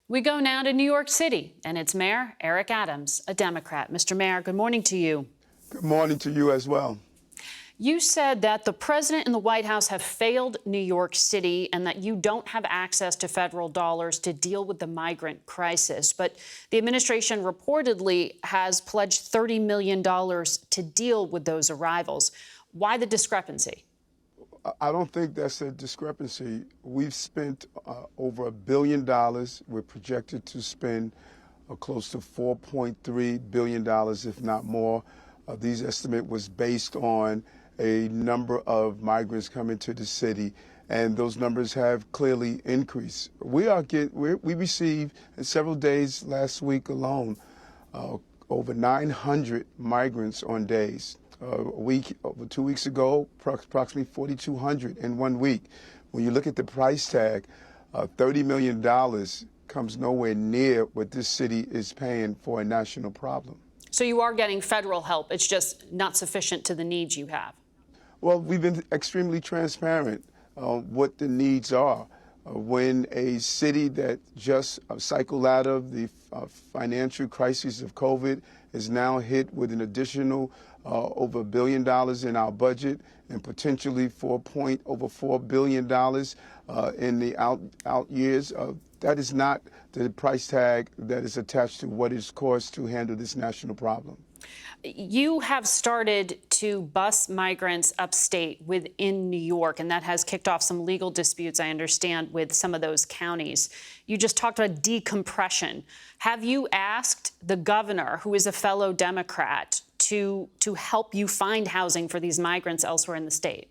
We go now to New York City and its mayor, Eric Adams, a Democrat. Mr. Mayor, good morning to you. Good morning to you as well. You said that the president and the White House have failed New York City and that you don't have access to federal dollars to deal with the migrant crisis. But the administration reportedly has pledged $30 million to deal with those arrivals. Why the discrepancy? I don't think that's a discrepancy. We've spent over $1 billion. We're projected to spend close to $4.3 billion, if not more. These estimate was based on a number of migrants coming to the city, and those numbers have clearly increased. We received in several days last week alone over 900 migrants on days. Over 2 weeks ago, approximately 4,200 in 1 week. When you look at the price tag, $30 million comes nowhere near what this city is paying for a national problem. So you are getting federal help. It's just not sufficient to the needs you have. Well, we've been extremely transparent on what the needs are. When a city that just cycled out of the financial crisis of COVID is now hit with an additional over $1 billion in our budget and potentially over $4 billion in the out years, that is not the price tag that is attached to what is cost to handle this national problem. You have started to bus migrants upstate within New York, and that has kicked off some legal disputes, I understand, with some of those counties. You just talked about decompression. Have you asked the governor, who is a fellow Democrat, to help you find housing for these migrants elsewhere in the state?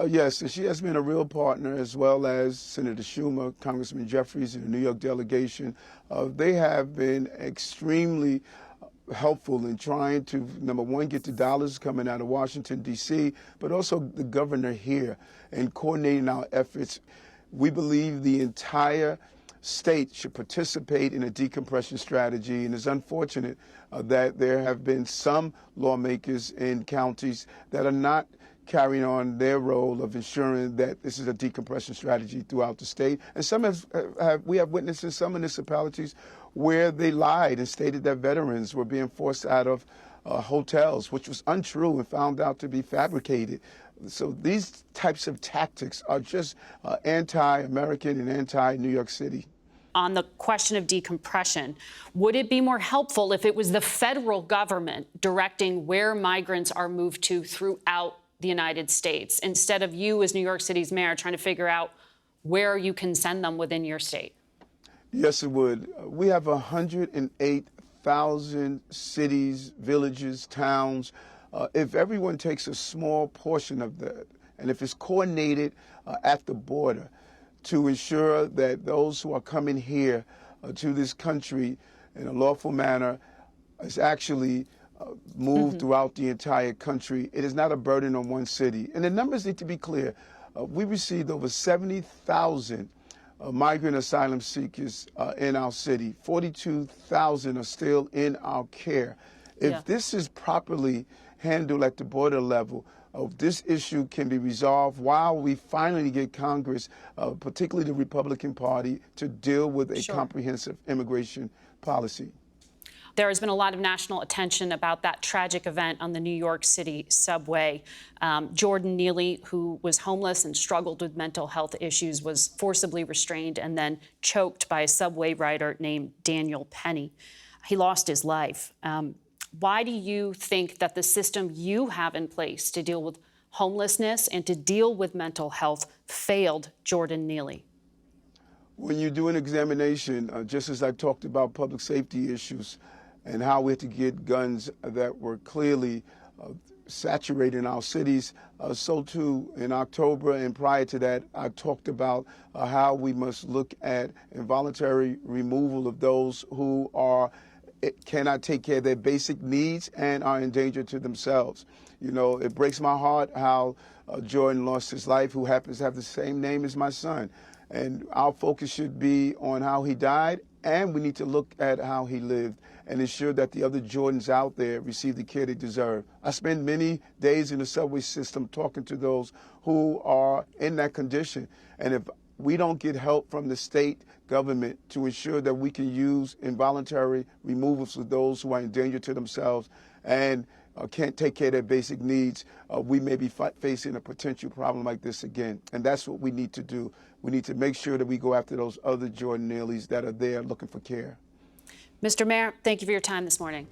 Yes, and she has been a real partner, as well as Senator Schumer, Congressman Jeffries, and the New York delegation. They have been extremely helpful in trying to, number one, get the dollars coming out of Washington, D.C., but also the governor here and coordinating our efforts. We believe the entire state should participate in a decompression strategy, and it's unfortunate that there have been some lawmakers in counties that are not carrying on their role of ensuring that this is a decompression strategy throughout the state. And some we have witnessed in some municipalities where they lied and stated that veterans were being forced out of hotels, which was untrue and found out to be fabricated. So these types of tactics are just anti-American and anti-New York City. On the question of decompression, would it be more helpful if it was the federal government directing where migrants are moved to throughout the United States, instead of you as New York City's mayor trying to figure out where you can send them within your state? Yes, it would. We have 108,000 cities, villages, towns. If everyone takes a small portion of that, and if it's coordinated at the border to ensure that those who are coming here to this country in a lawful manner is actually moved throughout the entire country, it is not a burden on one city. And the numbers need to be clear. We received over 70,000 migrant asylum seekers in our city. 42,000 are still in our care. If this is properly handled at the border level, this issue can be resolved while we finally get Congress, particularly the Republican Party, to deal with a comprehensive immigration policy. There has been a lot of national attention about that tragic event on the New York City subway. Jordan Neely, who was homeless and struggled with mental health issues, was forcibly restrained and then choked by a subway rider named Daniel Penny. He lost his life. Why do you think that the system you have in place to deal with homelessness and to deal with mental health failed Jordan Neely? When you do an examination, just as I talked about public safety issues and how we had to get guns that were clearly saturated in our cities, so too in October and prior to that, I talked about how we must look at involuntary removal of those who cannot take care of their basic needs and are in danger to themselves. You know, it breaks my heart how Jordan lost his life, who happens to have the same name as my son. And our focus should be on how he died, and we need to look at how he lived and ensure that the other Jordans out there receive the care they deserve. I spend many days in the subway system talking to those who are in that condition. And if we don't get help from the state government to ensure that we can use involuntary removals for those who are in danger to themselves and can't take care of their basic needs, we may be facing a potential problem like this again. And that's what we need to do. We need to make sure that we go after those other Jordan Neelys that are there looking for care. Mr. Mayor, thank you for your time this morning.